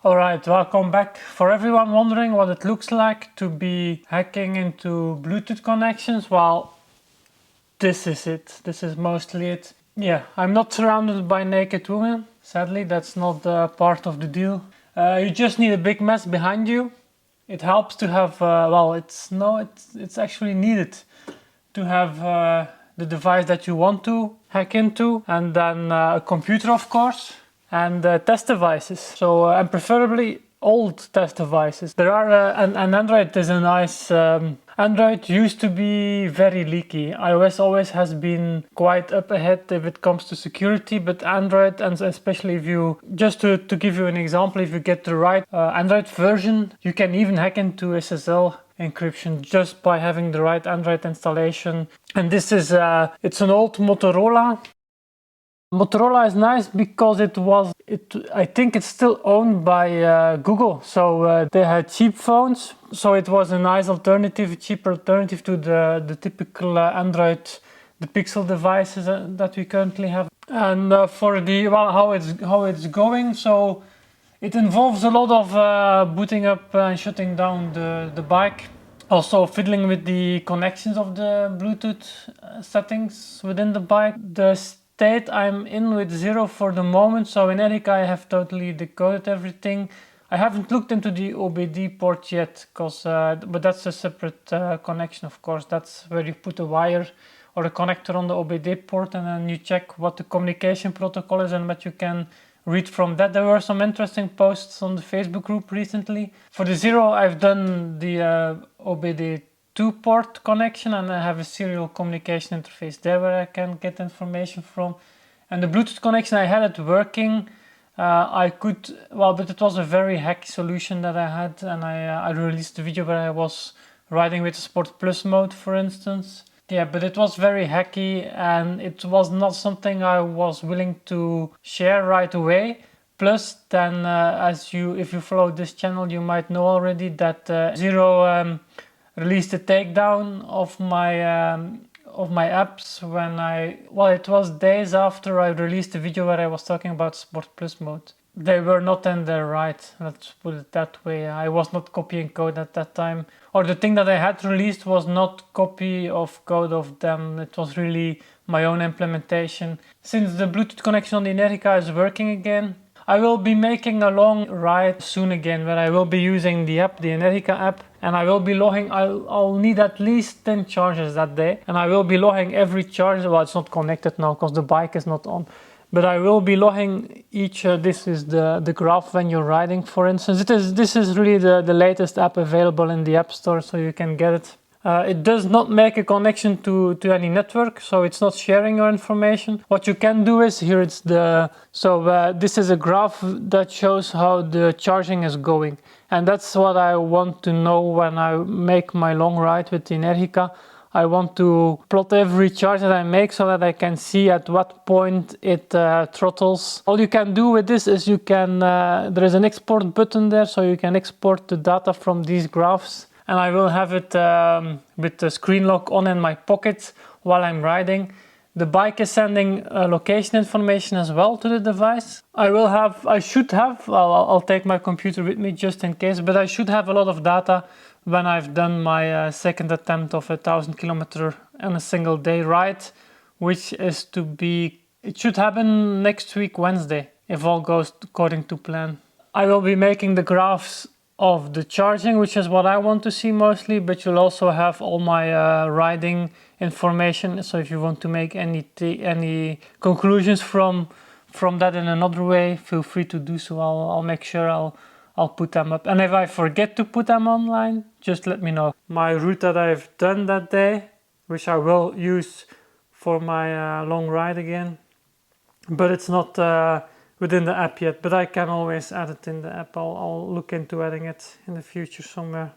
Alright, welcome back. For everyone wondering what it looks like to be hacking into Bluetooth connections, well, this is it. This is mostly it. Yeah, I'm not surrounded by naked women. Sadly, that's not part of the deal. You just need a big mess behind you. It helps to have, it's actually needed to have the device that you want to hack into, and then a computer, of course, and test devices. So, and preferably old test devices. There are, and Android is a nice, Android used to be very leaky. iOS always has been quite up ahead if it comes to security, but Android, and especially if you, just to give you an example, if you get the right Android version, you can even hack into SSL encryption just by having the right Android installation. And this is, it's an old Motorola. Motorola is nice because I think it's still owned by Google. So they had cheap phones. So it was a nice alternative, a cheaper alternative to the typical Android, the Pixel devices that we currently have. And for the, well, how it's going. So it involves a lot of booting up and shutting down the bike. Also fiddling with the connections of the Bluetooth settings within the bike. The state I'm in with 0 for the moment, so in Energica I have totally decoded everything. I haven't looked into the OBD port yet, but that's a separate connection, of course. That's where you put a wire or a connector on the OBD port, and then you check what the communication protocol is and what you can read from that. There were some interesting posts on the Facebook group recently. For the 0, I've done the OBD2 port connection, and I have a serial communication interface there where I can get information from. And the Bluetooth connection, I had it working. But it was a very hacky solution that I had, and I released a video where I was riding with the Sport Plus mode, for instance. Yeah, but it was very hacky, and it was not something I was willing to share right away. Plus, then, if you follow this channel, you might know already that Zero released a takedown of my apps it was days after I released the video where I was talking about Sport Plus mode. They were not in there right, let's put it that way. I was not copying code at that time. Or the thing that I had released was not copy of code of them. It was really my own implementation. Since the Bluetooth connection on the Energica is working again, I will be making a long ride soon again where I will be using the app, the Energica app, and I will be logging. I'll need at least 10 charges that day, and I will be logging every charge. Well, it's not connected now because the bike is not on. But I will be logging each, this is the graph when you're riding, for instance. This is really the latest app available in the App Store, so you can get it. It does not make a connection to any network, so it's not sharing your information. What you can do is, here it's this is a graph that shows how the charging is going. And that's what I want to know when I make my long ride with the Energica. I want to plot every charge that I make so that I can see at what point it throttles. All you can do with this is there is an export button there, so you can export the data from these graphs. And I will have it with the screen lock on in my pocket while I'm riding. The bike is sending location information as well to the device. I'll take my computer with me just in case, but I should have a lot of data when I've done my second attempt of 1,000 kilometer in a single day ride, which is it should happen next week, Wednesday, if all goes according to plan. I will be making the graphs of the charging, which is what I want to see mostly, but you'll also have all my riding information. So if you want to make any conclusions from that in another way, feel free to do so. I'll make sure I'll put them up. And if I forget to put them online, just let me know. My route that I've done that day, which I will use for my long ride again, but it's not within the app yet, but I can always add it in the app. I'll look into adding it in the future somewhere.